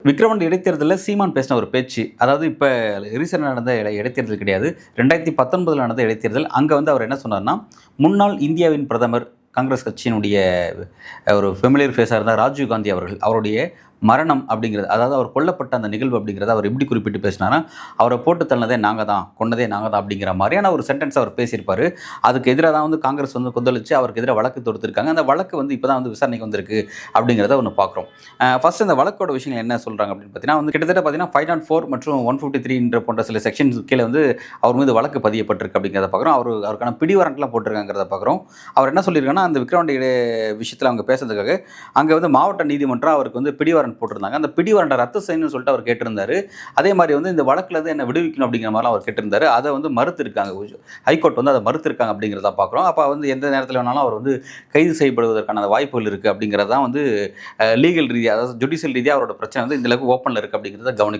விக்கிரவாண்டி இடைத்தேர்தலில் சீமான் பேசின ஒரு பேச்சு, அதாவது இப்போ ரீசெண்டாக நடந்த இடைத்தேர்தல் கிடையாது, 2019 நடந்த இடைத்தேர்தல். அங்கே வந்து அவர் என்ன சொன்னார்னா, முன்னாள் இந்தியாவின் பிரதமர் காங்கிரஸ் கட்சியினுடைய ஒரு ஃபெமிலியர் ஃபேஸாக இருந்தால் ராஜீவ் காந்தி அவர்கள், அவருடைய மரணம் அப்படிங்கிறது, அதாவது அவர் கொல்லப்பட்ட அந்த நிகழ்வு அப்படிங்கிறத அவர் எப்படி குறிப்பிட்டு பேசினாரா, அவரை போட்டு தள்ளதே நாங்கள் தான், கொண்டதே நாங்கள் தான் அப்படிங்கிற மாதிரியான ஒரு சென்டென்ஸ் அவர் பேசியிருப்பார். அதுக்கு எதிராக தான் வந்து காங்கிரஸ் வந்து கொந்தளிச்சு அவருக்கு எதிராக வழக்கு தொடுத்திருக்காங்க. அந்த வழக்கு வந்து இப்போ தான் வந்து விசாரணைக்கு வந்திருக்கு அப்படிங்கிறத ஒன்று பார்க்குறோம். ஃபர்ஸ்ட் இந்த வழக்கோட விஷயங்கள் என்ன சொல்கிறாங்க அப்படின்னு பார்த்தீங்கன்னா, வந்து கிட்டத்தட்ட பார்த்தீங்கன்னா 504 மற்றும் 153 போன்ற சில செக்ஷன்ஸ் கீழே வந்து அவர் மீது வழக்கு பதியப்பட்டிருக்கு அப்படிங்கிறத பார்க்குறோம். அவருக்கான பிடிவாரண்ட்லாம் போட்டிருக்காங்கிறத பார்க்குறோம். அவர் என்ன சொல்லியிருக்காங்கன்னா, அந்த விக்கிரவாண்டி விஷயத்தில் அவங்க பேசுறதுக்காக அங்கே வந்து மாவட்ட நீதிமன்றம் அவருக்கு வந்து பிடிவாரண்ட் போட்டிருந்தாங்க. அந்த பிடிவாரண்டை ரத்து செய்யணும்னு சொல்லிட்டு அவர் கேட்டிருந்தாரு. அதே மாதிரி வந்து இந்த வழக்கில் இருந்து என்ன விடுவிக்கணும் அப்படிங்கிற மாதிரிலாம் அவர் கேட்டிருந்தாரு. அதை வந்து மறுத்திருக்காங்க. ஹைகோர்ட் வந்து அதை மறுத்திருக்காங்க அப்படிங்கிறத பார்க்குறோம். அப்போ வந்து எந்த நேரத்தில் வேணாலும் அவர் வந்து கைது செய்யப்படுவதற்கான வாய்ப்புகள் இருக்குது அப்படிங்கிறது தான் வந்து லீகல் ரீதியாக, அதாவது ஜுடிஷியல் ரீதியாக அவரோட பிரச்சனை வந்து இந்த அளவுக்கு ஓப்பனில் இருக்குது அப்படிங்கிறத கவனிக்கிறோம்.